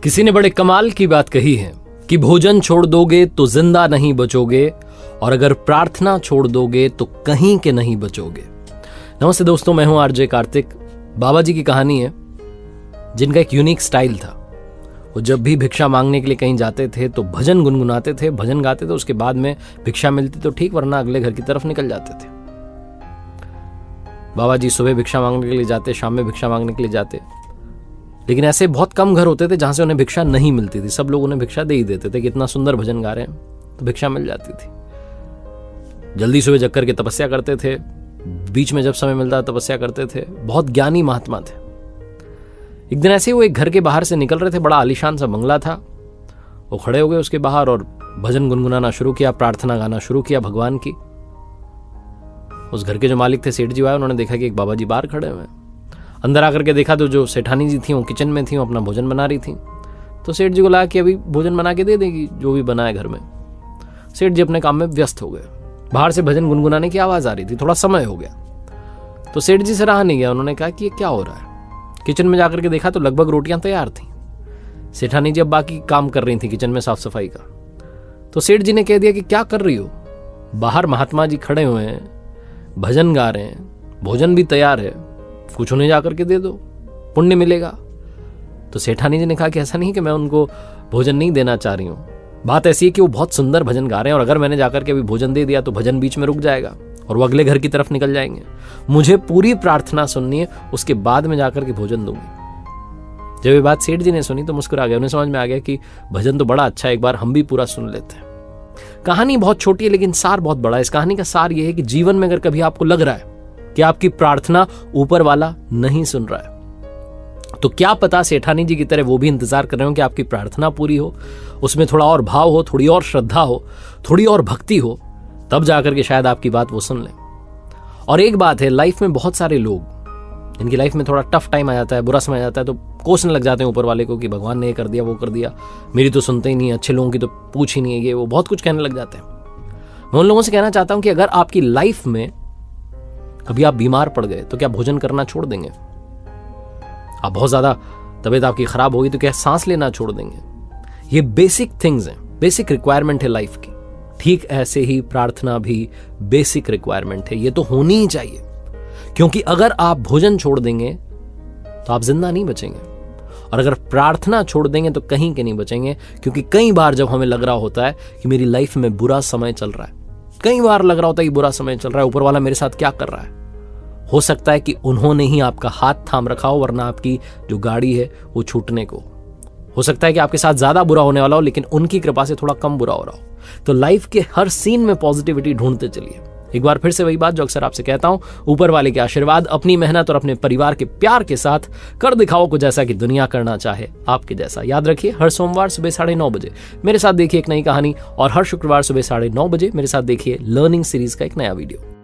किसी ने बड़े कमाल की बात कही है कि भोजन छोड़ दोगे तो जिंदा नहीं बचोगे और अगर प्रार्थना छोड़ दोगे तो कहीं के नहीं बचोगे। नमस्ते दोस्तों, मैं हूं आरजे कार्तिक। बाबा जी की कहानी है जिनका एक यूनिक स्टाइल था। वो जब भी भिक्षा मांगने के लिए कहीं जाते थे तो भजन गुनगुनाते थे, भजन गाते थे, उसके बाद में भिक्षा मिलती तो ठीक, वरना अगले घर की तरफ निकल जाते थे। बाबा जी सुबह भिक्षा मांगने के लिए जाते, शाम में भिक्षा मांगने के लिए जाते, लेकिन ऐसे बहुत कम घर होते थे जहां से उन्हें भिक्षा नहीं मिलती थी। सब लोग उन्हें भिक्षा दे ही देते थे कि इतना सुंदर भजन गा रहे हैं तो भिक्षा मिल जाती थी। जल्दी सुबह जग करके तपस्या करते थे, बीच में जब समय मिलता तपस्या करते थे। बहुत ज्ञानी महात्मा थे। एक दिन ऐसे ही वो एक घर के बाहर से निकल रहे थे, बड़ा आलीशान सा बंगला था। वो खड़े हो गए उसके बाहर और भजन गुनगुनाना शुरू किया, प्रार्थना गाना शुरू किया भगवान की। उस घर के जो मालिक थे, सेठ जी आए, उन्होंने देखा कि एक बाबा जी बाहर खड़े हुए हैं। अंदर आकर के देखा तो जो सेठानी जी थी वो किचन में थी, वो अपना भोजन बना रही थी। तो सेठ जी को लगा कि अभी भोजन बना के दे देगी जो भी बना है घर में। सेठ जी अपने काम में व्यस्त हो गए। बाहर से भजन गुनगुनाने की आवाज आ रही थी, थोड़ा समय हो गया तो सेठ जी से रहा नहीं गया। उन्होंने कहा कि ये क्या हो रहा है। किचन में जाकर के देखा तो लगभग रोटियां तैयार थी। सेठानी जी अब बाकी काम कर रही थी किचन में, साफ सफाई का। तो सेठ जी ने कह दिया कि क्या कर रही हो, बाहर महात्मा जी खड़े हुए हैं, भजन गा रहे हैं, भोजन भी तैयार है, कुछ उन्हें जाकर के दे दो, पुण्य मिलेगा। तो सेठानी जी ने कहा कि ऐसा नहीं कि मैं उनको भोजन नहीं देना चाह रही हूं, बात ऐसी है कि वो बहुत सुंदर भजन गा रहे हैं और अगर मैंने जाकर के अभी भोजन दे दिया तो भजन बीच में रुक जाएगा और वो अगले घर की तरफ निकल जाएंगे। मुझे पूरी प्रार्थना सुननी है, उसके बाद में जाकर के भोजन दूंगी। जब ये बात सेठ जी ने सुनी तो मुस्कुरा गया। उन्हें समझ में आ गया कि भजन तो बड़ा अच्छा है, एक बार हम भी पूरा सुन लेते हैं। कहानी बहुत छोटी है लेकिन सार बहुत बड़ा है। इस कहानी का सार यह है कि जीवन में अगर कभी आपको लग रहा है कि आपकी प्रार्थना ऊपर वाला नहीं सुन रहा है तो क्या पता सेठानी जी की तरह वो भी इंतजार कर रहे हो कि आपकी प्रार्थना पूरी हो, उसमें थोड़ा और भाव हो, थोड़ी और श्रद्धा हो, थोड़ी और भक्ति हो, तब जाकर के शायद आपकी बात वो सुन लें। और एक बात है, लाइफ में बहुत सारे लोग जिनकी लाइफ में थोड़ा टफ टाइम आ जाता है, बुरा समय आ जाता है, तो कोसने लग जाते हैं ऊपर वाले को कि भगवान ने ये कर दिया, वो कर दिया, मेरी तो सुनते ही नहीं, अच्छे लोगों की तो पूछ ही नहीं है, ये वो बहुत कुछ कहने लग जाते हैं। मैं उन लोगों से कहना चाहता हूं कि अगर आपकी लाइफ में कभी आप बीमार पड़ गए तो क्या भोजन करना छोड़ देंगे? आप बहुत ज्यादा तबीयत आपकी खराब होगी तो क्या सांस लेना छोड़ देंगे? ये बेसिक थिंग्स हैं, बेसिक रिक्वायरमेंट है लाइफ की। ठीक ऐसे ही प्रार्थना भी बेसिक रिक्वायरमेंट है, ये तो होनी ही चाहिए। क्योंकि अगर आप भोजन छोड़ देंगे तो आप जिंदा नहीं बचेंगे और अगर प्रार्थना छोड़ देंगे तो कहीं के नहीं बचेंगे। क्योंकि कई बार जब हमें लग रहा होता है कि मेरी लाइफ में बुरा समय चल रहा है, कई बार लग रहा होता है कि बुरा समय चल रहा है, ऊपर वाला मेरे साथ क्या कर रहा है, हो सकता है कि उन्होंने ही आपका हाथ थाम रखा हो, वरना आपकी जो गाड़ी है वो छूटने को। हो सकता है कि आपके साथ ज्यादा बुरा होने वाला हो लेकिन उनकी कृपा से थोड़ा कम बुरा हो रहा हो। तो लाइफ के हर सीन में पॉजिटिविटी ढूंढते चलिए। एक बार फिर से वही बात जो अक्सर आपसे कहता हूं, ऊपर वाले के आशीर्वाद, अपनी मेहनत और अपने परिवार के प्यार के साथ कर दिखाओ कुछ ऐसा कि दुनिया करना चाहे आपके जैसा। याद रखिए, हर सोमवार सुबह 9:30 बजे मेरे साथ देखिए एक नई कहानी और हर शुक्रवार सुबह 9:30 बजे मेरे साथ देखिए लर्निंग सीरीज का एक नया वीडियो।